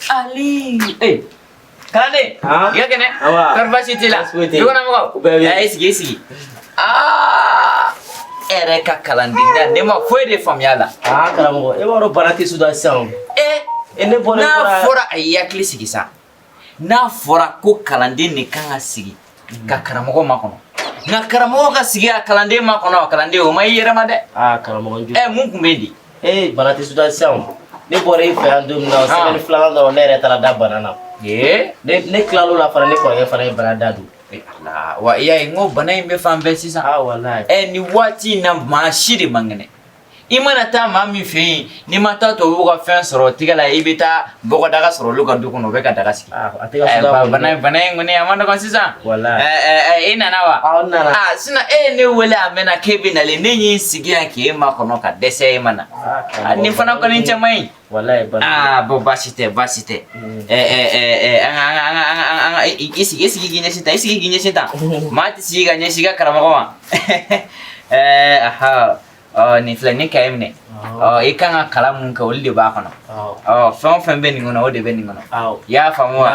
Ali. Kalande. Iya kene. Karbasi tila. Yuko na mako. Isi. Ereka kalandinga ne ma foi de famiyala. Karamogo. E waro barati suda sang. Ene bone na fora ayakli sigisa. Na fora ko kalande ne kan asigi. Ka karamogo makono. Na karamogo ka sigi kalande makono kalande o mai yere made. Karamogo. Mun kumbendi. Barati suda sang. Ne bore fe andum na semaine flan do ne retara da banana. Ne klalo la fara ne ko e fara banana du. La wa iya ngo banai me fambe sisa. Wallahi. Ni wati na mashiri mangene. Imana ta mami fe ni mata to wo ka fen soro tigala ibita boko daga soro lu kan dukuno be ka daga siki. Atiga suda banai ngone amana ko sisa. Wallahi. Ina nawa. Nana. Sina ne wala amena kebe na le ne sigi yake ma kono ka dese imana. Ni fana ko ni chamai. Wallahi ban. Bo basite. Isi ginya sita. Mati siga nya siga Karamogo ma. Ni flani kaimne. Ikanga kalamun ka ulde ba kono. Fon be ni ngono ode be ni ngono. Ya famu.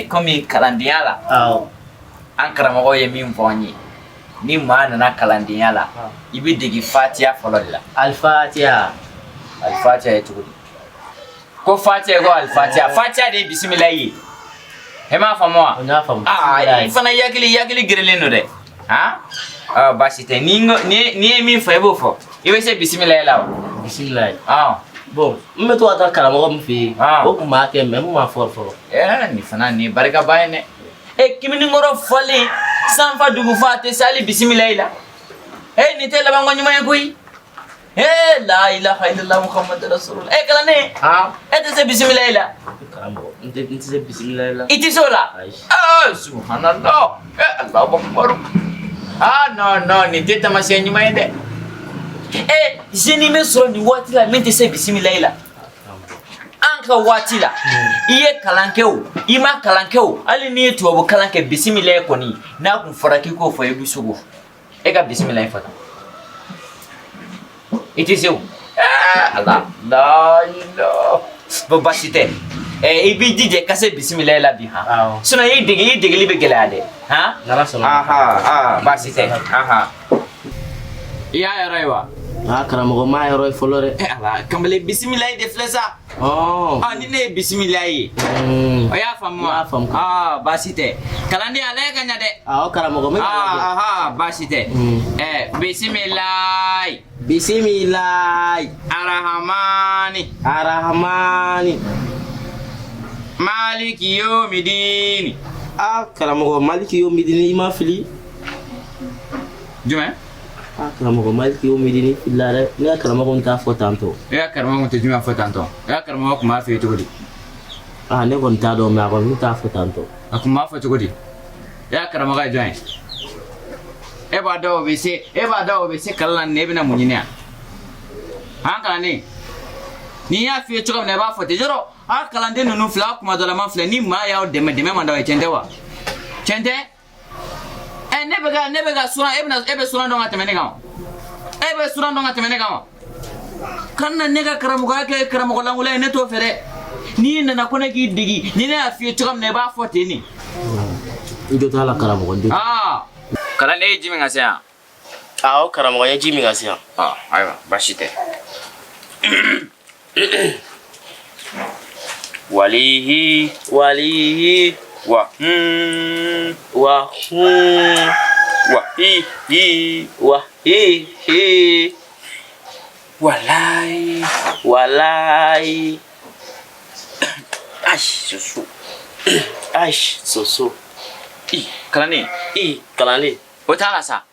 Komi kalandiala. An Karamogo ye min fonyi. Ni mana na kalandiala. Ibi digi Fatiha fololla. Al-Fatiha ya tukudi. Ko Fatiha go Al-Fatiha. Fatiha de bismillah. Hema famu. Na famu. Ifana yakili girele no de. Basite ni min fa ebo fo. Iwe se bismillah la. Bismillah. Bon, me to ata Karamogo mfi. O kuma ke me ma for. Ni fana ni barika bayne. Kimini ngoro fali sanfa dugu fate sali bismillah la. Ni tela bango nyuma yakui. La ilaha illallah Muhammad Rasulullah. Kalane. Ete se bismillah la. Karamogo. Ente se bismillah la. Iti sola. Subhanallah. Allahu akbar. No, ni teta masya nyuma yende. Jeni me soro ni wati la mente se bismillah la. Anka wati la. Iye kalankeu, ima kalankeu. Ali ni tu obo kalanke bismillah ko ni. Na kun faraki ko fa yebu sugo. Ega bismillah fata. Iti seu. Allah. La ilaha. Bobasite. Ibi dije kase bismillah la bi ha. Suna yi digi be gelade. Nala sona. Basite. Ya raywa. Karamogo ma yoro folore. Allah, kamale bismillah de flesa. Ni ne bismillah yi. Ya famu. Basite. Kalandi ale kanya de. Karamogo me. Basite. Bismillah. Arrahmani. Maliki yawmiddin. Karamogo maliki yawmiddin ima fili. Juma? Karamogo maliki yawmiddin filare. Ne Karamogo nta fotanto. Karamogo nta juma fotanto. Karamogo kuma fe tugudi. Ne kon ta do ma kon nta fotanto. Akuma fo tugudi. Karamogo join. Eba dawo be se kallan ne bina munyinya. Kalani. Ni ya fi tugam ne ba fote joro. Kalande nunu fla kuma dola man fla ni ma ya deme manda wa chende wa. Chende? Nebega sura ebe sura ndo ngatemene kama. Kanna nega Karamogo langula ne to fere. Ni na kona ki digi. Ni na fi tugam ne ba fote ni. Ndo tala Karamogo ndo. Kalande jimi ngasa. Karamogo ya jimi ngasa. Aiwa, bashite. Walihi wa hi walai ash susu kalani utalasa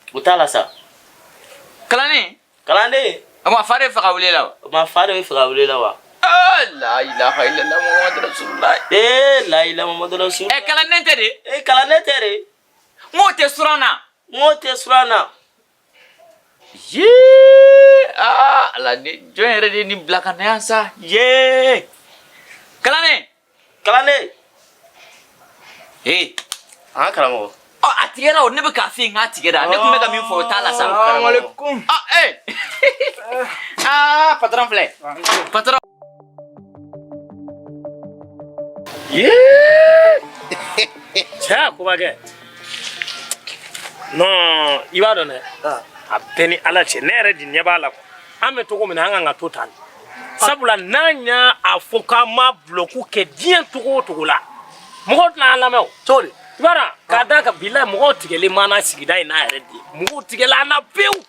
kalani ma fare fa kawlela wa la ilaha illallah Muhammad Rasulullah. La ilaha Muhammad Rasulullah. Kalanete de. Mote surana. La ni joere de ni blakana sa. Kalane. Karamogo. Atigera o nebe kafi ngatigera. Ne kuma ga min fo tala sa. Assalamu alaikum. Patron fle. Patron Cɛ ko kɛ non i b'a dɔn dɛ a bɛɛ ni ala cɛ ne yɛrɛ di ɲɛ b'a la an bɛ cogo min na an kan ka to tan sabula n'an y'a fɔ k'an ma bloku kɛ diɲɛ cogo o cogo la mɔgɔw tɛna an lamɛn o cogo di i b'a dɔn k'a da kan bilayi mɔgɔw tigɛlen m'an na sigida in n'a yɛrɛ de mɔgɔw tigɛla an na pewu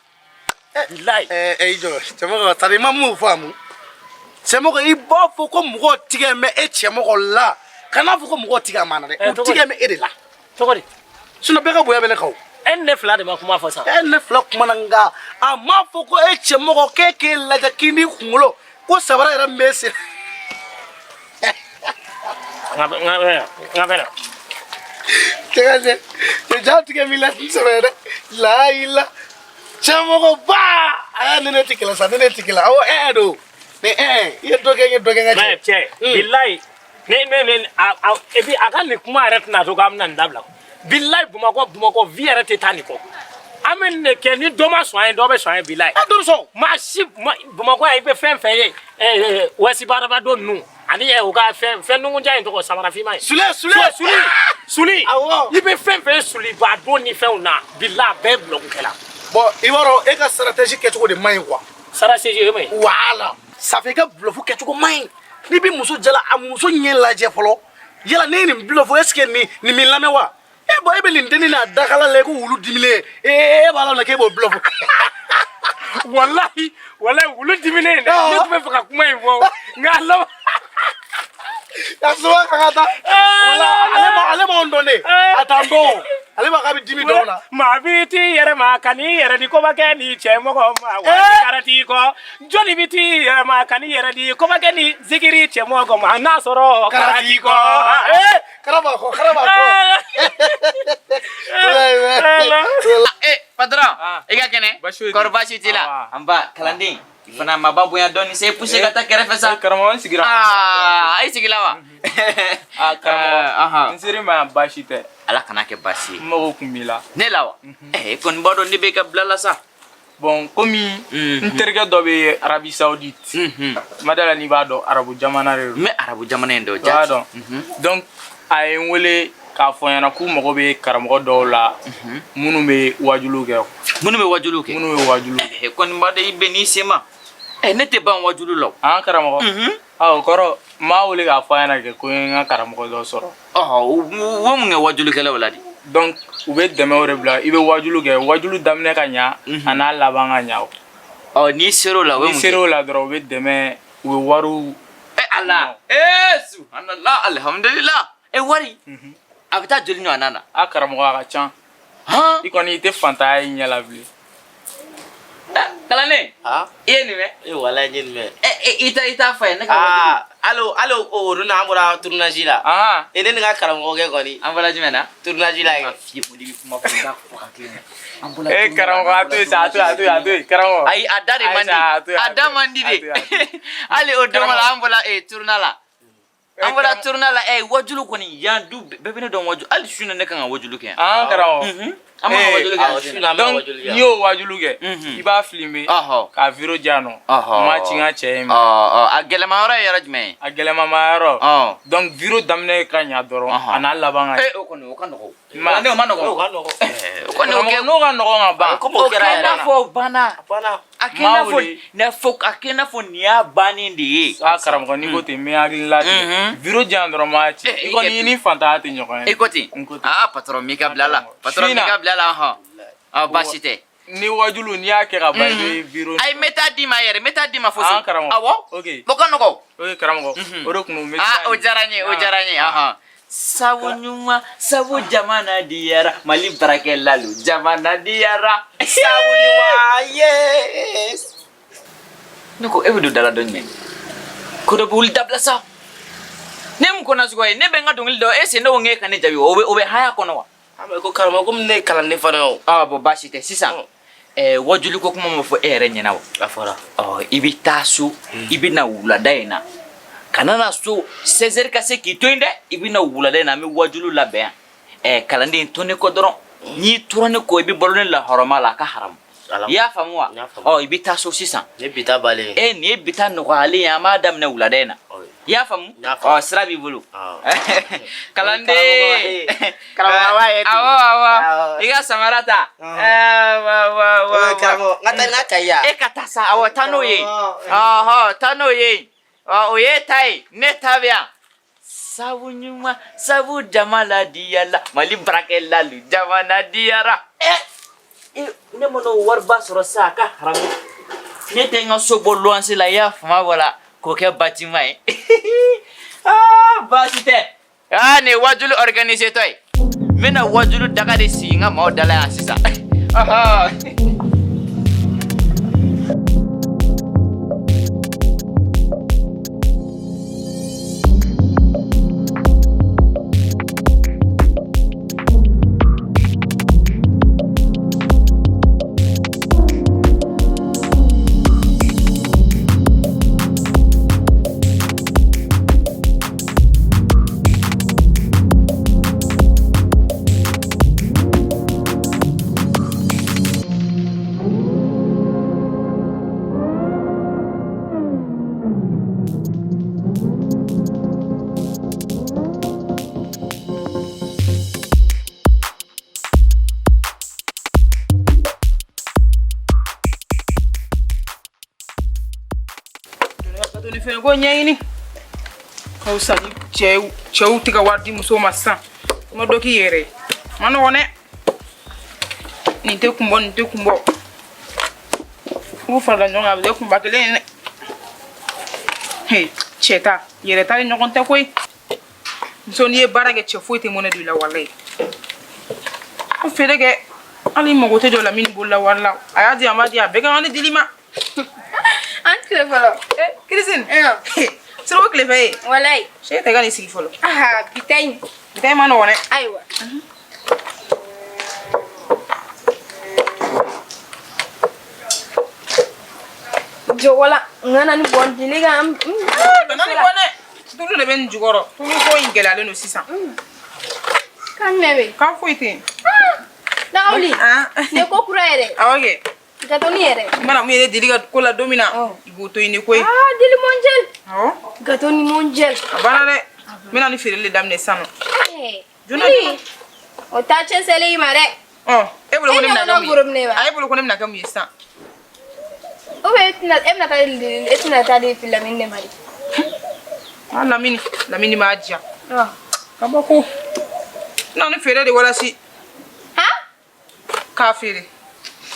bilayi jɔ cɛmɔgɔ tari i ma mun faamu cɛmɔgɔ i b'a fɔ ko mɔgɔw tigɛ mɛ e cɛmɔgɔ la kana fɔ ko mɔgɔw tigɛ a ma na dɛ u tigɛ mɛ e de la cogo di sinon bɛɛ ka bonya bɛ ne kan o e ni ne fila de ma kuma fɔ sa e ne fila kumana nka a m'a fɔ ko e cɛmɔgɔ k'e k'e lajɛ k'i n'i kunkolo ko sabara yɛrɛ min b'e sen nka fɛn na cɛkasɛ ja tigɛ min la sɛbɛ dɛ layila cɛmɔgɔ ba a ne tɛ kɛlɛ sa ne tɛ kɛlɛ awɔ do ne i ye dɔ kɛ n ye dɔ kɛ n ka cɛ bilayi ne et puis a ka nin kuma yɛrɛ tɛna to k'an bɛna nin dabila bilayi bamakɔ vi yɛrɛ tɛ taa nin kɔ an bɛ nin de kɛ ni dɔ ma sɔn an ye dɔ bɛ sɔn an ye bilayi dɔ bɛ sɔn maa si bamakɔ yan i bɛ fɛn fɛn ye wɛsi baarabadon ninnu ani u ka fɛn nugunja in tɔgɔ samarafima ye suli i bɛ fɛn fɛn ye sulibadon ni fɛnw na bilayi bɛɛ bulɔku kɛla bon i b'a dɔn e ka stratégie kɛcogo de man ɲi quoi stratégie o man ɲi voilà ça fait que bluff kɛcogo man ɲi n'i bɛ muso jala a muso ɲɛ lajɛ fɔlɔ yala ne ye nin bluff est ce que nin b'i lamɛn wa e bɔn e bɛ nin dennin n'a dakala la ko wulu diminen e b'a la k'e b'o bluff walahi wulu diminen dɛ ne tun bɛ fɛ ka kuma in fɔ nka a laban ka suma ka taa ale m'anw dɔn de a t'an dɔn ale b'a k'a bɛ dimi dɔw la maa b'i t'i yɛrɛ ma ka n'i yɛrɛ di ko ma kɛ ni cɛmɔgɔ ma wa karati kɔ jɔnni bɛ t'i yɛrɛ ma ka n'i yɛrɛ di ko ma kɛ ni zikiri cɛmɔgɔ ma n'a sɔrɔ karati kɔ karaba kɔ patron i ka kɛnɛ kɔrɔ baasi t'i la an ba kalanden i fana ma ba bonya dɔɔni se pousse ka taa kɛrɛfɛ sa karamɔgɔ n sigira a i sigila wa karamɔgɔ n seri ma baasi tɛ ala kana kɛ baasi ye n mago kun b'i la ne la wa i kɔni b'a dɔn ne bɛ ka bila la sa bon komi n terikɛ dɔ bɛ arabi saoudite madala n'i b'a dɔn arabu jamana de don n bɛ arabu jamana in dɔn b'a dɔn donc a ye n wele k'a fɔ n ɲɛna k'u mago bɛ karamɔgɔ dɔw la minnu bɛ wajulu kɛ minnu bɛ wajulu kɛ kɔni b'a dɔn i bɛ n'i se ma ne tɛ ban wajulu la an karamɔgɔ o kɔrɔ n b'a wele k'a fɔ a ɲɛna kɛ ko n ka karamɔgɔ dɔ sɔrɔ wo mun kɛ wajulukɛlaw la de donc u bɛ dɛmɛ o de bila i bɛ wajulu kɛ wajulu daminɛ ka ɲa a n'a laban ka ɲa o n'i ser'o la n'i ser'o la dɔrɔn u bɛ dɛmɛ u bɛ wariw ala subhanallah alhamdulillah wari a bɛ taa joli ɲɔgɔnna na a karamɔgɔ a ka can i kɔni i tɛ fantanya i ɲɛ la bilen kalanden i ye nin mɛn wala ye nin mɛn i t'a fɔ ye ne ka alo o don an bɔra tournage la ne ni ka karamɔgɔkɛ kɔni an bɔra jumɛn na tournage la ka fiye o de bɛ kuma fɔ n ka fɔ hakili la karamɔgɔ a to yen sa a to yen karamɔgɔ ayi a da de man di a da man di de hali o don la an bɔra tourna la an bɔra tourna la wajulu kɔni yan du bɛɛ bɛ ne dɔn wajulu hali su na ne kan ka wajulu kɛ karamɔgɔ an ma wajulu kɛ donc n'i y'o wajulu kɛ i b'a filmer k'a video di yan nɔ n ma ci n ka cɛ ye ma a gɛlɛma yɔrɔ ye yɔrɔ jumɛn ye a gɛlɛmama yɔrɔ donc video daminɛ ka ɲa dɔrɔn a n'a laban ka o kɔni o ka nɔgɔn ne ma nɔgɔn o ka nɔgɔn n'o ka nɔgɔn ka ban o kɛ n'a fɔ banna a kɛ n'a fɔ nin y'a bannen de ye karamɔgɔ n'i ko ten n bɛ hakili la ten video di yan dɔrɔn m'a ci i kɔni i ni fantanya tɛ ɲɔgɔn ye i ko ten patron m'i ka bila la patron m'i ka bila la baasi tɛ ni wajulu n'i y'a kɛ ka ban i bɛ video ayi n bɛ taa d'i ma yɛrɛ n bɛ taa d'i ma fosi karamɔgɔ awɔ o ka nɔgɔn ok karamɔgɔ o de kun bɛ o diyara n ye o diyara n ye sabu ɲuman sabu jamana diyara mali barakɛlalu jamana diyara sabu ɲuman yes ne ko e bɛ don dala dɔ jumɛn ko dɔ bɛ wuli dabila sa ne mun kɔnɔ sugu ye ne bɛ n ka dɔnkili dɔn ne ko ŋ'e ka ne jaabi o bɛ haya kɔnɔ wa ko karamɔgɔ komi ne ye kalanden fana ye o bɔn baasi tɛ sisan wajulu ko kuma ma fɔ e yɛrɛ ɲɛna o a fɔra i bɛ taa so i bɛ na wulada in na kana na so 16h ka se k'i to yen dɛ i bɛ na wulada in na an bɛ wajulu labɛn yan kalanden to ne kɔ dɔrɔn n'i tora ne kɔ i bɛ balo ne lahɔrɔma la a ka haramu i y'a faamu wa i bɛ taa so sisan ne bi ta balen nin ye bi ta nɔgɔyalen ye an b'a daminɛ wulada in na Ya famu? Sira b'i bolo. Kalande. Karamɔgɔ ye. Awɔ. I ka samara ta. Karamɔgɔ, n ka taa ya. E ka taa sa, awɔ, taa n'o ye. Taa n'o ye. O ye ta ye, ne ta bɛ yan. Sabu ɲuman, sabu jama la diyala. Mali barakɛla lu jamana diyara. Ne mana wariba sɔrɔ sa a ka haramu. Ne tɛ n ka so bɔ luwanse la, i y'a fama wala k'o kɛ bâtiment ye. Baasi tɛ. Nin ye wajulu organisé tɔ ye. N bɛna wajulu daga de sigi n ka maaw dala yan sisan. Ko ɲɛɲini ka wusa ni cɛw tɛ ka wari di musow ma sisan n ma dɔ k'i yɛrɛ ye ma nɔgɔn dɛ nin tɛ kun bɔ nin tɛ kun bɔ k'u farala ɲɔgɔn kan a bɛ kɛ kunba kelen ye dɛ cɛ ta yɛrɛ ta ni ɲɔgɔn tɛ koyi muso n'i ye baara kɛ cɛ foyi tɛ mɔnɛ don i la walayi a feere kɛ hali mago tɛ jɔ la min bolo la wari la a y'a di a ma di a bɛɛ kan ka ne dili ma An tile fɔlɔ. Christine. Sira o tile fɛ ye. Walayi. Cɛ tɛ ka nin sigi fɔlɔ. Bitayi. Bitayi ma nɔgɔn dɛ. Ayiwa. Jo wala ngana ni bon dili ga am. Kana ni bon dɛ. Tulu de bɛ nin jukɔrɔ. Tulu ko in gɛlɛyalen don sisan. Kan mɛbe. Kan foyi tɛ yen. Dawuli. Ne ko kura yɛrɛ. Awɔ kɛ. Gatoni yɛrɛ. Mana mun yɛrɛ deli ka ko la don min na i b'o to yen de koyi. Deli mondial. Awɔ. Gatoni mondial. A banna dɛ. N bɛna ni feereli daminɛ sisan nɔ. Jona jona. O ta cɛsɛli i ma dɛ. E bolo ko ne bɛna kɛ mun ye? A A ye bolo ko ne bɛna kɛ mun ye sisan? O bɛ e tɛna taa di Lamini de ma de. Lamini m'a diya. Ka bɔ ko. N'a ni feere de walasi. K'a feere.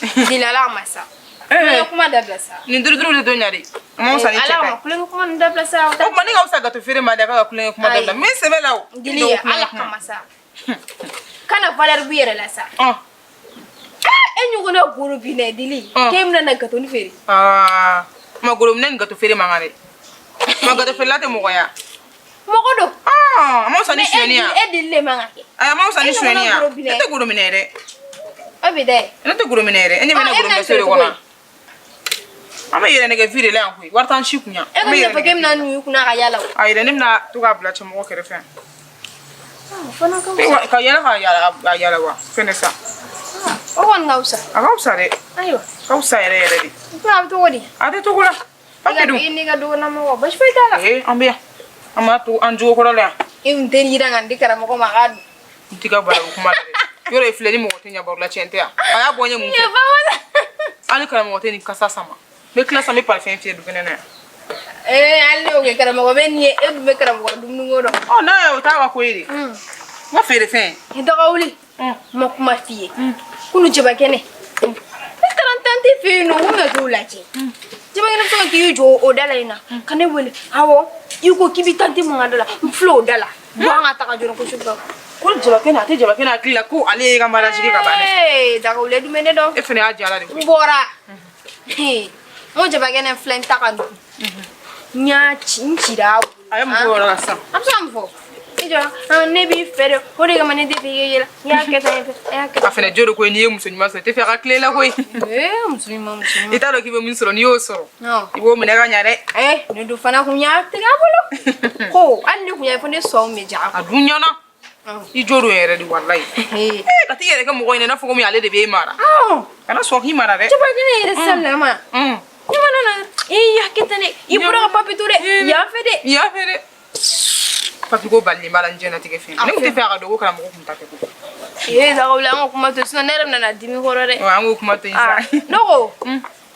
Dilala ma sa. Ne kuma dabila sa. Nin duuru de don ɲa de. A ma wusa ni cɛ ta ye. Ala ma kulonkɛ kuma nin dabila sa. O tuma ne ka wusa gato feere ma de a ka kulonkɛ kuma dabila. Min sɛbɛ la o. Dili Ala kama sa. Kana valeur bu yɛrɛ la sa. E ɲɔgɔnna goro bi na Dili. K'e bɛna na gato ni feere. Ma goro minɛ ni gato feere man kan dɛ. Ma gato feerela tɛ mɔgɔya. Mɔgɔ don. A ma wusa ni suyɛni ya. E Dili le man kan kɛ. A ma wusa ni suyɛni ya. Ne tɛ goro minɛ dɛ. O bɛ dɛ. Ne tɛ goro minɛ yɛrɛ. E ɲɛ bɛ ne goro minɛ feere kɔnɔ. An bɛ yɛrɛ nɛgɛ feere la yan koyi. Wari t'an si kun yan. E ko ne fɛ k'e bɛna n'u kunna ka yala o. A yɛrɛ ne bɛna to k'a bila cɛmɔgɔ kɛrɛfɛ. Fana ka wusa. Ka yɛlɛ ka yala wa. Fɛnɛ sa. O kɔni ka wusa. A ka wusa dɛ. Ayiwa. Ka wusa yɛrɛ de. Ko a bɛ cogo di? A tɛ cogo la. Aw tɛ dun. I n'i ka dukɔnɔmɔgɔ baasi foyi t'a la. An bɛ yan. An b'a to an jogo kɔrɔ la yan. I kun tɛ yira ka n di karamɔgɔ ma k'a dun. N t'i ka balawu kuma la dɛ. Yɔrɔ ye filɛ ni mɔgɔ tɛ ɲɛ baro la tiɲɛ tɛ yan. A y'a bɔ n ye mun fɛ. Hali karamɔgɔ tɛ nin kasa sama. N bɛ tila sa n bɛ parfum fiyɛ du kɛnɛ na yan. Hali n'o kɛ karamɔgɔ bɛ nin ye e dun bɛ karamɔgɔ dumuni ko dɔn. N'a ye o t'a ka ko ye de. N ka feere fɛn. I dɔgɔ wuli. Ma kuma f'i ye. Kunu jabakɛnɛ. Ne taara n tanti fɛ yen nɔ n ko mɛ t'o lajɛ. Jabakɛnɛ bɛ se ka k'i jɔ o da la yen na. Ka ne wele awɔ i ko k'i bɛ tanti mun ka da la n filɛ o da la. Bɔ an ka taga joona ko sugu ka. Ko jabakɛnɛ a tɛ jabakɛnɛ hakili la ko ale ye ka mariage kɛ ka ban dɛ. Dagawuli dun bɛ ne dɔn. E fana y'a jala de. N bɔra. N ko jabakɛnɛ filɛ n ta ka don. N y'a ci n cira a bolo. A ye mun k'o yɔrɔ la sisan? A bɛ se ka mun fɔ? I jɔ ne b'i fɛ dɛ o de kama ne tɛ fɛ i ka yɛlɛ n y'a kɛ tan a y'a kɛ tan. A fana jo de ko n'i ye muso ɲuman sɔrɔ i tɛ fɛ a ka tile la koyi. Muso ɲuman. I t'a dɔn k'i bɛ min sɔrɔ n'i y'o sɔrɔ. I b'o minɛ ka ɲa dɛ. Ne dun fana kun y'a tigɛ a bolo. Ko hali ne kun y'a fɔ ne sɔn bɛ ja. A dun ɲɛna. I jo don yɛrɛ de walayi. Ka t'i yɛrɛ kɛ mɔgɔ ɲini i n'a fɔ komi ale de b'e mara. Kana sɔn k'i mara dɛ. Jabakɛnɛ yɛrɛ salama. I ya kita ne ibura papi ture ya fede papi ko balli malan jena tige fe ne muti fe ga dogo kala mo ko mutake ko da ko la ko mato sina nerem na dimi horore wa ngo kuma to isa no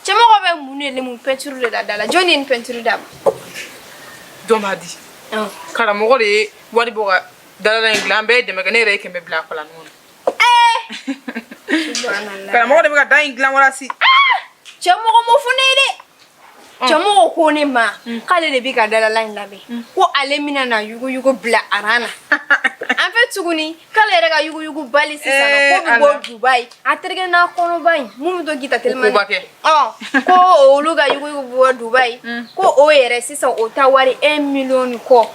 chama ko be munele mun peinture de dala joni en peinture da domadi kala mo ko de wadi boga dala inglambe de megane re kembe bla ko la non kala mo de boga da inglam wala si chama ko mo funede chamo ko ne ma kale de bi ka dala line labe ko ale mina na yugo bla arana en fait tuguni kale re ga yugo bali sisa ko bi go Dubai aterge na kono bai mu do gita telman ko olu ga yugo bo Dubai ko o yere sisa o tawari 1 million ko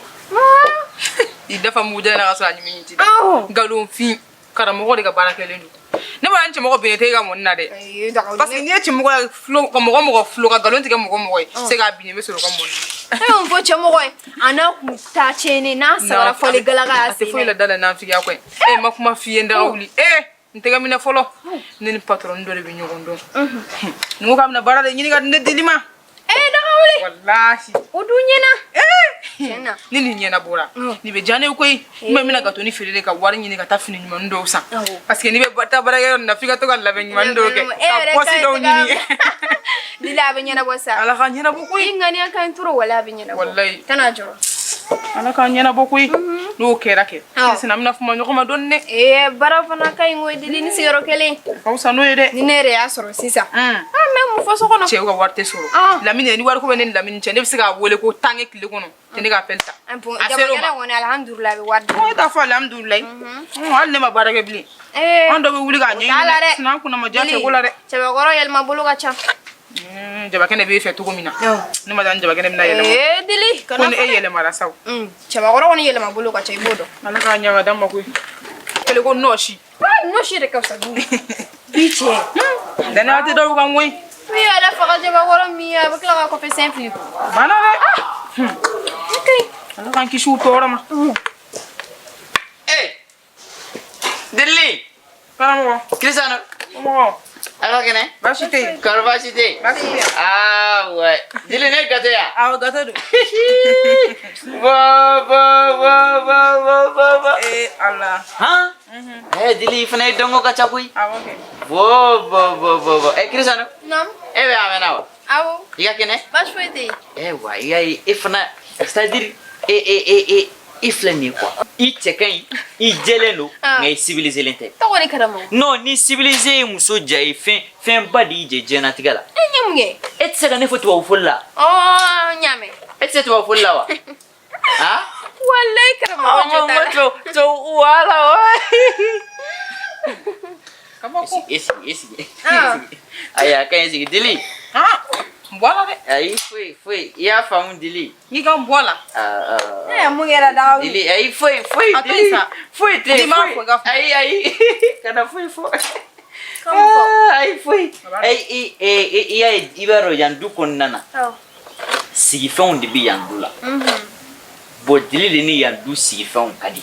idafa mu jana ga so anyi minti galon fi karamo ko de ga barakele ndu ne ba nche mo be te ga monna de parce que ni echi mo flo ko mo flo ga galon tiga mo se ga bi ne be so ko monna e on fo che mo ko ana ku ta chene na sara fo le galaga ase fo le dala na fi ga ko ma kuma fi nda wuli ntega mina folo ni patron do le bi nyogondo ngo kam na bara de ni ga ne dilima da wuli wallahi odunyena Chena nini nyena bora ni be jane ko me mina gato ni firele ka wari ni ka tafini nyuma ndo sa parce que ni be bata bara yo na fika to ka labe nyuma ndo ke ka bosi do nyini dila be nyena bosa ala ka nyena bo ko ingani kan turo wala be nyena wallahi kana joro ala ka nyena bo ko no kera ke sina mina fuma nyoko ma donne bara fana kay ngoy dili ni siro kele ko sa no yede ni nere ya soro sisa même fo so kono che ga warte soro lamine ni war ko benen lamine che ne bisiga wole ko tange kile kono tene ga pelta asero ma woni alhamdulillah be wadde ko ta fa alhamdulillah alle ma barake bli on do be wuli ga nyi sina kuna ma jate ko la re che be goro yel ma bulu ga cha jaba kene be fe to ko mina ni ma dan jaba kene mina yele dili kana ko yele mara saw che be goro woni yele ma bulu ga cha ibodo ala ka nyaga dam ma ko kele ko noshi noshi de ka sa du biche dana te do ga moy oui ala fa je ba goro mi ba kala ko fe simple bana re okay ala kan ki shu to rama Delhi karamo Cristiano mo ala kene basite Karvashite ouais Delhi ne gato ya gato do Wa Allah Delhi fana dongo ka chakui okay Wo Cristiano nam be amena wa awo iya kene bas fete wa iya fana c'est-à-dire iflani quoi i chekai i jeleno ngai civiliser lente to woni karamo non ni civiliser muso jai fin badi je jena tigala nyamge et sega ne fotu wa fulla nyame et setu wa fulla wa ha wallahi karamo to wala kamo ko esi aya kan esi dili mbola de ai foi ia famu dili ni ga mbola mungera dawo dili ai foi dili foi te ai kana foi ai foi ai ia ibaro yandu konnana sigi fɛnw de bi yandu la bo dili de ni yandu sigi fɛnw kadi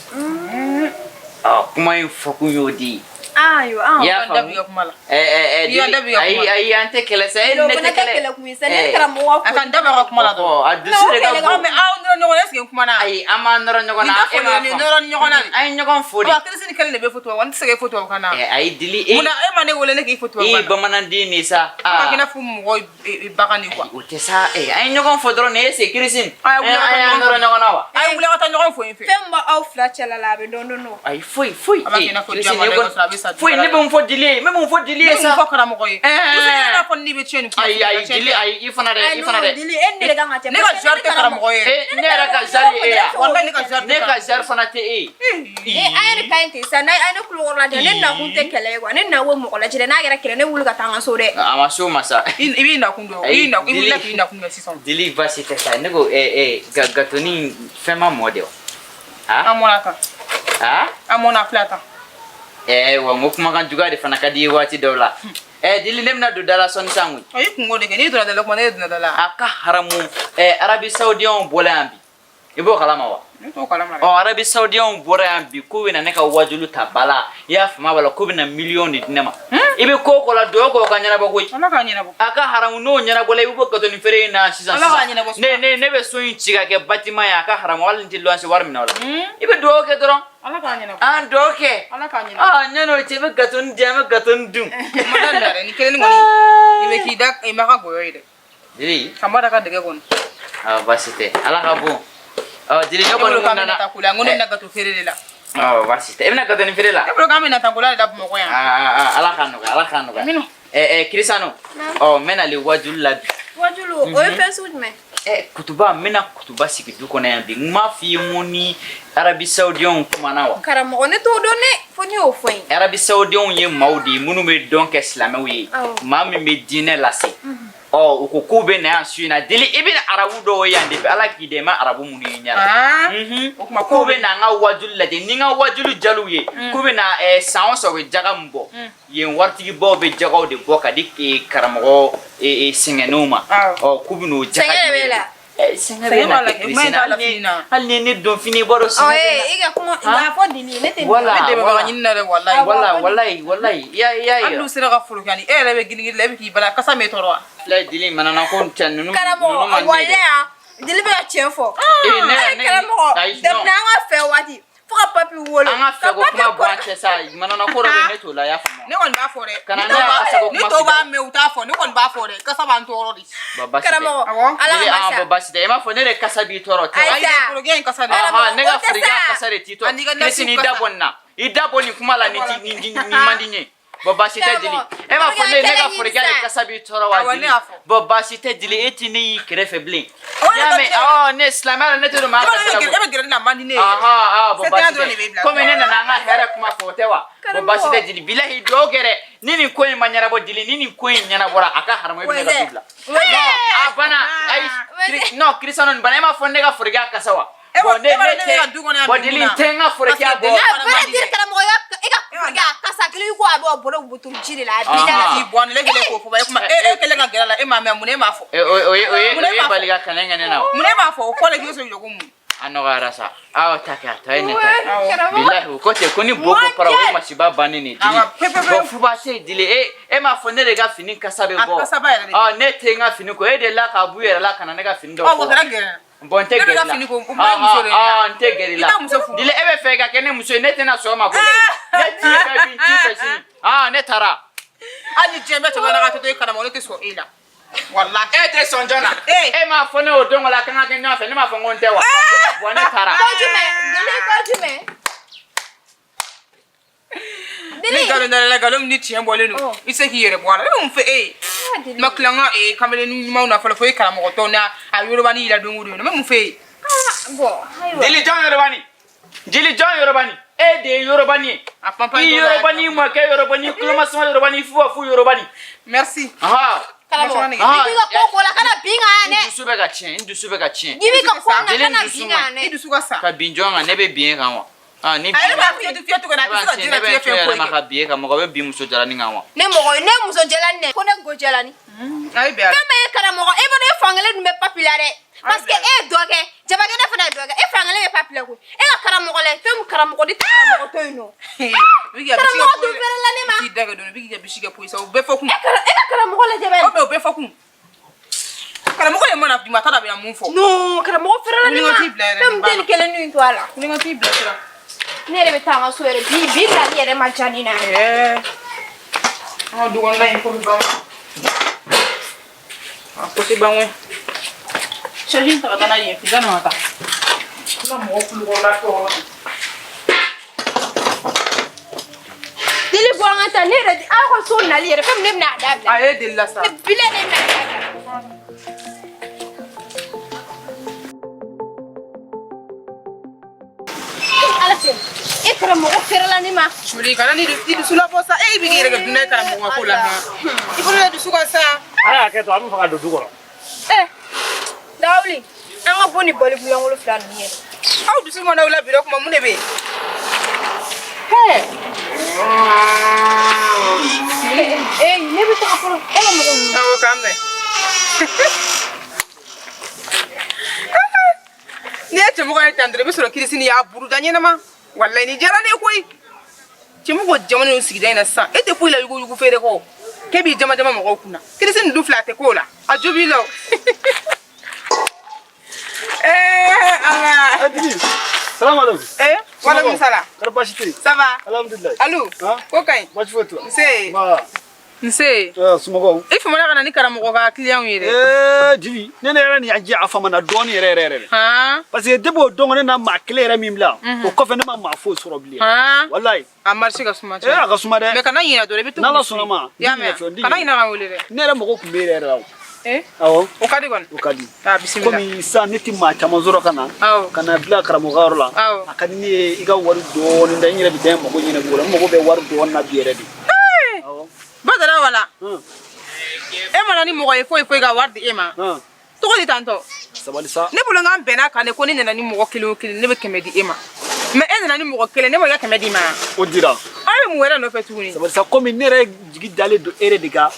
kuma in fɔ kun y'o di ayo ya dabi ga kumala ai ante kele sai ne te kele kumisane karamo wa akan daba ga kumala do adusu de ga bo me no no eske kumana ai ama noro nyogona noro nyogona ai nyogon fodi ba kresini kele ne be foto wan sege foto kana ai dili muna ma ne wole ne ke foto kana bamanan di ni sa ba kina fu mo bakani quoi o te sa ai nyogon fodro ne se krisin ai noro nyogona wa ai wule wata nyogon fo infe femba au flachela labe dondo no ai foi foi ne be mfo dili me mfo dili sa fo kara mo koy na fo ni be chenu ai dili ai ifana de dili en de ga ngate ne ga jarte kara mo koy ne ra ka jari wallahi ne ka jar fana te ay kainte sa nay ay no kulo la de ne na kunte kele wa ne na wo mo la jide na gara kele ne wulu ga tanga so de ama so masa ibi na kundo ina kundo sison dili va se tesa ne go gatoni fema model amona plata wa ngokuma kan juga de fana kadi wati dawla dili lemna do dala son sangu ay kungo de ni do dala ko ne do dala aka haramu arabi saudi on bolambi ibo kalama wa Arabi Saoudien bora yan bi ko bena ne ka wajulu ta bala ya fama bala ko bena million di nema ibe ko la do ko ka nyana ba koy aka haramu no nyana bola ibe ko to ni fere na season ne be so yin ciga ke batima ya aka haramu wal nti lo anse war mina wala ibe do ke doron an do ke nyano ti be gaton diame gaton dum madandare ni kelen ngoni ibe ki dak e maka goyoide kamara ka dege gon basite ala ka bon dili nyoko nana takula ngono na gato ferele la basite ebna gato ni ferela e programme na takula da mo ko ya ala kanu Cristiano mena le wajulu o e pesu me kutuba mena kutuba sigi du kona yandi ma fi moni Arabi Saoudien kumana wa karamogo ne to do ne foni o foin Arabi Saoudien ye maudi munu me donc islamaw ye mami me dine lase uko kube na suina dili ibn arabu do yandi ala ki de ma arabu munu nyara ukuma kube na nga wajulu la de ninga wajulu jalu ye kube na saon so be jaga mbo ye wartigi bo be jagaw de boka dik karamogo singenuma kube no jaga sengela hal ne do fini boro iga kuma ina fo dili ne te wallahi ya andu sira ga fulu yani rebe gini lebe ki bala kasa me toro la dili manana ko tan nunu karamo wala dili be chefo karamo de na nga fe wati fuka papi wolo anga fe ko kuma branche sa manana ko ro ne to la ya famo ne kon ba fore kana na kasa ko kuma ni to ba me uta fo ne kon ba fore kasa ban toro di karamo ala ma baba site ma fo ne re kasa bi toro to ay ko gen kasa ne ga friga kasa re tito ni da bonna ida boni kuma la ni mandinye baba site dili ma fo ne ga friga kasa bi toro wa dili baba site dili etini kere feblin yame ne islamala ne to ma kasa baba site comme ne na nga hera kuma fotewa baba site dili bilahi dogere nini ko manyara bo dili nini ko nyana bora aka haramo be ga dibla no bana ay no Cristiano bana ma fonne ga furga kasawa bodili tenga furga bo kasa kili ko abo boro butu jiri la bi bon le gele ko fo ba kuma kele ga gela la ma mune ma fo baliga kanenga nena mune ma fo ko le giso yogo mu anoga rasa taka taine ta billahi ko te koni boko para wo masiba banini dili bo fuba se dili ma fonne le ga fini kasabe bo ne tenga fini ko de la ka buyera la kana ne ga fini do bon te gela te gela dile ebe fega kene muso ne tena so ma ko ne ti ga bin ti fesi ne tara ani jembe to bana ga to kana mo le ke so ila wallahi te sonjana ma fone o dongo la kana ke nya fe ne ma fongo ntewa bone tara kojume ni galo ndala galo ni tien bole no ise ki yere bwala no mfe maklanga kamele ni mauna fala fo kana mo to na ayoro bani ila dongo do no mfe bo dili jon yorobani de yorobani yorobani mo ke yorobani kloma so yorobani fu yorobani merci karamo bibi ka ko la kana binga ne ndusu be ga chien bibi ka ko na kana binga ne idusu ka sa ka binjonga ne be bien kan wa ni ay ba fiatu ko na bisu jira tie fe ko ma ka bien kan mo be bi muso jara ni ngawa ne muso jala ne ko ne go jala ni ay be kama karamo e bo ne fangale du me papilare parce que doge jabage na fana doge fangale me papila ko ka karamo le fem karamo di karamo to ino biga bisiga ko la ne ma ti daga do biga bisiga po isa be foku karamo le jabe o be foku karamo le mona di mata da be mun fo no karamo fere la ne ma fem del kele ni to ala ni ngati blessura ne re betanga so ere bi la ni ere ma janina du on la info ba ko ti banwe Chajin ta kana yin figa na mata. Kuma mo kulu wala to. Dili bo ngata ne re ko so na li re fam ne na da. Aye dilla sa. Bile ne na. Ala se. Ikra mo ko ferla ni ma. Shuri kana ni du sula bosa bi gere ga dunai kana mo ko la ha. Ibule du suka sa. Aya ke to amu fa do dugo. Dawli anga boni boli bulangolo flan ni aw du suma nawla bi rek mo mu ne be ne bi ta ko mo aw kambe ne cɛmɔgɔ ye tan dɔrɔn i bɛ sɔrɔ kirisini y'a buruda ɲɛnama walayi ni diyara ne ye koyi cɛmɔgɔ jamana in sigida in na sisan e tɛ foyi la yugu feere kɔ k'e b'i jama jama mɔgɔw kunna kirisini dun filɛ a tɛ k'o la a jo b'i la o ala Salam alaikum. waalaikum salam Kara baasi tɛ yen? ça va Alhamdulillah. alu ko ka ɲi Baasi foyi t'u la. nse nse Somɔgɔw. i famana ka na ni karamɔgɔ ka client ye dɛ Jigi ne yɛrɛ ni y'a jɛ a famana dɔɔni yɛrɛ. han Parce que depuis o don ne na maa kelen yɛrɛ min bila o kɔfɛ ne ma maa foyi sɔrɔ bilen. han Walayi. a marché ka suma A ka suma dɛ. mais kana ɲinɛ dɔrɔn i bɛ to N'Ala sɔnna ma. y'a mɛn kana ɲinɛ ka wele dɛ Ne yɛrɛ mɔgɔw tun bɛ yɛrɛ la o. awɔ o ka di kɔni O ka di. bisimila Komi sisan ne tɛ maa caman sɔrɔ ka na. awɔ Ka na bila karamɔgɔyɔrɔ la. awɔ A ka di ne ye i ka wari dɔɔni da n yɛrɛ bɛ taa n mago ɲini b'o la n mago bɛ wari dɔɔni na bi yɛrɛ de. badara wala e mana ni mɔgɔ ye foyi ka wari di e ma tɔgɔ di tantɔ Sabali sa. ne bolo n k'an bɛnna kan ne ko ne nana ni mɔgɔ kelen o kelen ne bɛ 100 di e ma mais e nana ni mɔgɔ kelen ne ma i ka 100 di ma O dira. aw ye mun wɛrɛ nɔfɛ tuguni Sabali sa komi ne yɛrɛ jigi dalen don e yɛrɛ de kan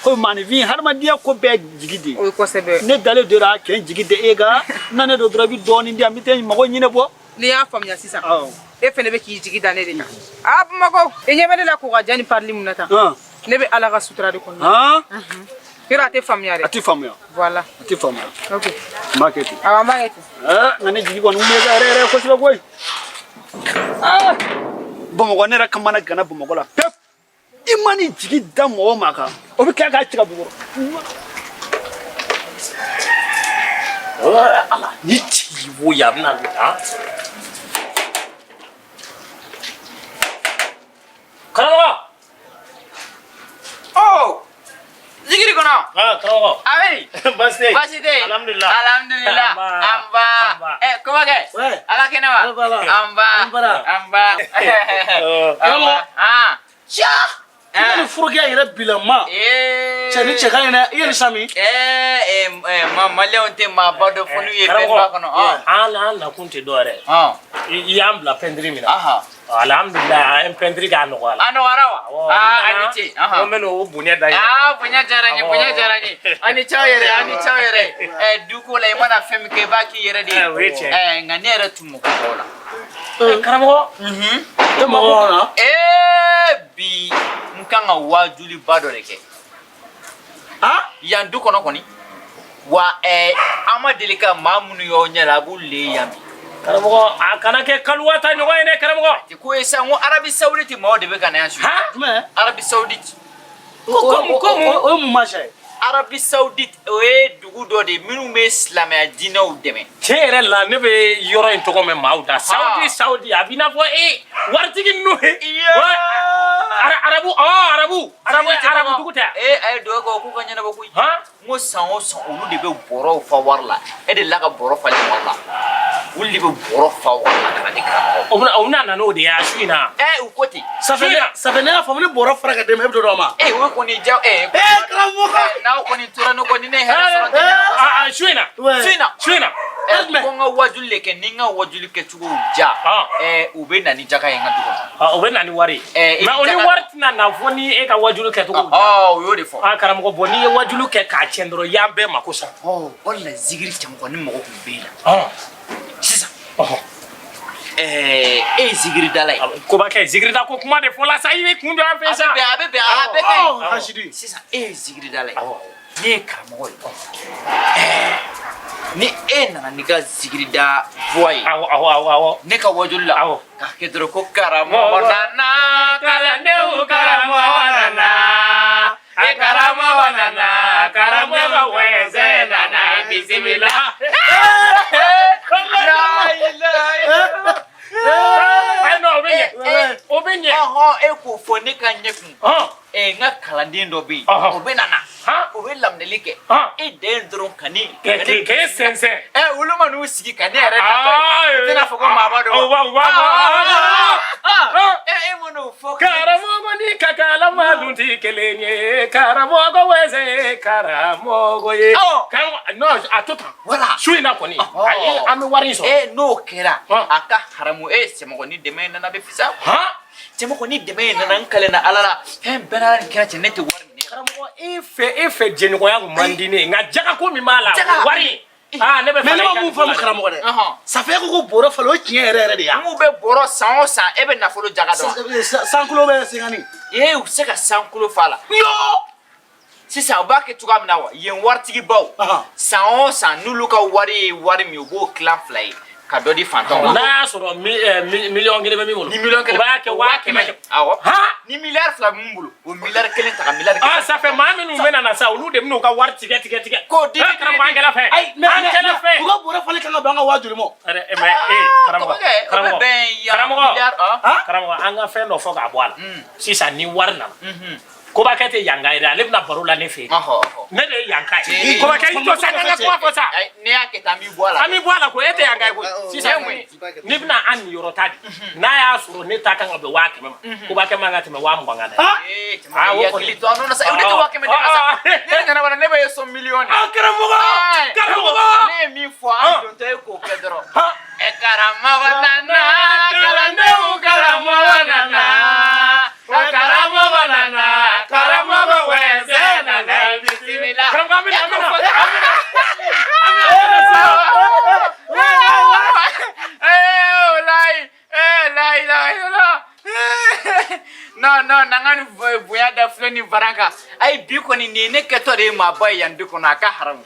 komi maanifin hadamadenya ko bɛɛ jigi de. o ye kosɛbɛ Ne dalen don la kɛ n jigi de e kan na ne don dɔrɔn i bɛ dɔɔni di yan n bɛ taa n mago ɲini bɔ. n'i y'a faamuya sisan e fɛnɛ bɛ k'i jigi da ne de kan a bamakɔ e ɲɛ bɛ ne la k'o ka jan ni parili mun na tan ne bɛ ala ka sutura de kɔnɔ yɔrɔ a tɛ faamuya dɛ A tɛ faamuya. voilà A tɛ faamuya. ok N b'a kɛ ten. awɔ an b'a kɛ ten Nka ne jigi kɔni n bɛ yɛrɛ kosɛbɛ koyi. Bamakɔ ne yɛrɛ ka mana gana Bamakɔ la pewu. I ma n'i jigi da mɔgɔ ma kan o bɛ kila k'a ci ka bɔ. Ala ni ci wo ya bɛna ha karamɔgɔ Oh, zikiri kɔnɔ. karamɔgɔ Ayi. baasi tɛ Baasi tɛ yen. alhamdulillah Alhamdulillah. An ba. Kɔmakɛ. Ala kɛnɛ wa? An ba. Ni furukɛ yɛrɛ bilama. Cɛ ni cɛ ka ɲi dɛ i ye nin san min. Malienne tɛ maaba dɔ fɔ n'u ye bɛn ba kɔnɔ. an nakun tɛ dɔ wɛrɛ i y'an bila pɛntiri min na alhamdulillah an ye pɛntiri k'a nɔgɔya la A nɔgɔyara wa? A ni ce. ko n bɛ n'o bonya da ye Bonya diyara n ye, bonya diyara n ye. A ni caw yɛrɛ. Duko la i mana fɛn min kɛ i b'a k'i yɛrɛ de ye. O ye tiɲɛ. Nka ne yɛrɛ tun mako b'o la. karamɔgɔ E mɔgɔ na. Bi n kan ka wajuliba dɔ de kɛ. Yan du kɔnɔ kɔni wa an ma deli ka maa minnu y'aw ɲɛ la a b'u le yan bi. karamɔgɔ a kana kɛ kaliwa ta ɲɔgɔn ye dɛ karamɔgɔ Ko ye sa n ko Arabi Saoudite mɔgɔw de bɛ ka na yan su. Jumɛn? Arabi Saoudite. O ye mun ma sa ye? Arabi Saoudite o ye dugu dɔ de minnu bɛ silamɛya diinɛw dɛmɛ. tiɲɛ yɛrɛ la ne bɛ yɔrɔ in tɔgɔ mɛn maaw da Saudi a b'i n'a fɔ waritigi ninnu arabu dugu tɛ a ye dugawu kɛ k'u ka ɲɛnabɔ koyi. N ko san o san olu de bɛ bɔrɔw fa wari la e de la ka bɔrɔ falen wari la olu de bɛ bɔrɔ fa wari la ka na di karamɔgɔ. o bɛna na n'o de ye a su in na U ko ten. Safinɛ y'a faamu ni bɔrɔ fara ka dɛmɛ e bɛ dɔ d'a ma. O ye kɔni ja karamɔgɔ. n'aw kɔni tora ne kɔni ne ye hɛrɛ sɔrɔ su in na su in na ko n ka wajuli de kɛ ni n ka wajuli kɛcogo ja u bɛ na ni jaka ye n ka du kɔnɔ. o bɛ na ni wari ye mɛ o ni wari tɛna na fɔ ni e ka wajulu kɛcogo o y'o de fɔ. karamɔgɔ bɔn n'i ye wajulu kɛ k'a tiɲɛ dɔrɔn y'an bɛɛ mako sa o de la zigiri caman ni mɔgɔ tun bɛ yen la sisan e ye zigiri dala ye. kobakɛ zigirida ko kuma de fɔla sa i bɛ kun dɔ an fɛ sa a bɛ bɛn Hasidi. sisan e ye zigiri dala ye ne ye karamɔgɔ ye ni e nana n'i ka zigiri da voix ye awɔ ne ka wajuli la k'a kɛ dɔrɔn ko karamɔgɔ nana kalandenw karamɔgɔ nana karamɔgɔ nana karamɔgɔ wɛsɛ nana bisimila. o bɛ ɲɛ E k'o fɔ ne ka ɲɛ kun n ka kalanden dɔ bɛ yen o bɛ nana o bɛ laminɛli kɛ e den dɔrɔn ka ne k'e sɛnsɛn olu ma n'u sigi ka ne yɛrɛ natɔ ye u tɛna fɔ ko maaba dɔ e ma n'o fɔ karamɔgɔ ni ka kalama dun tɛ kelen ye karamɔgɔ wɛsɛ karamɔgɔ ye a to tan su in na kɔni an bɛ wari in sɔrɔ n'o kɛra a ka haramu sɛmɔgɔni dɛmɛ nana bɛ fisa sɛmɔgɔni dɛmɛ nana n kalenna ala la fɛn bɛɛ n'a ni kɛra cɛ ne tɛ wari minɛ. karamɔgɔ e fɛ jɛɲɔgɔnya kun man di ne ye nka jagako min b'a la wari Ah, ne bɛ mais ne ma mun faamu karamɔgɔ dɛ ça fait ko bɔrɔ falen o tiɲɛ yɛrɛ yɛrɛ de ya mun bɛ bɔrɔ san o san e bɛ nafolo jaga dɔn 100 kilo bɛ sengani u se ka 100 kilo fa la yo sisan u b'a kɛ cogoya min na wa yen waritigibaw san o san n'olu ka wari ye wari min u b'o tilan 2 ye ka dɔ di fantanw ma n'a y'a sɔrɔ miliyɔn 1 bɛ min bolo ni miliyɔn 1 u b'a kɛ 100,000 awɔ ni miliyari 2 bɛ mun bolo o miliyari 1 ta ka miliyari 1 ça fait maa minnu bɛ na sa olu de bɛn'u ka wari tigɛ k'o di karamɔgɔ an kɛrɛfɛ ayi mais u ka bɔrɔ falen kan ka bɛn an ka waa joli ma karamɔgɔ an ka fɛn dɔ fɔ k'a bɔ a la sisan ni wari nana Kobakɛ tɛ yanka ye dɛ ale bɛna baro la ne fɛ yen ne de ye yanka ye Kobakɛ i jɔ sa an ka kuma fɔ sa ne y'a kɛ tan an b'i bɔ a la an b'i bɔ a la ko e tɛ yanka ye koyi sisan n'i bɛna an niyɔrɔ ta di n'a y'a sɔrɔ ne ta kan ka bɛn 100,000 ma Kobakɛ man ka tɛmɛ 20,000 kan dɛ hakili to an sa ne tɛ 100,000 d'i ma sa ne nana wala ne bɛ ye sɔn miliyɔn karamɔgɔ ne ye min fɔ an dontɔ ye k'o kɛ dɔrɔn karamɔgɔ nana kalandenw karamɔgɔ nana karamɔgɔ nana karamɔgɔ wɛsɛ nana bisimila non nanga ni bonya da filɛ ni baraka ayi bi kɔni nin ye ne kɛtɔ de ye maa ba ye yan du kɔnɔ a ka haramu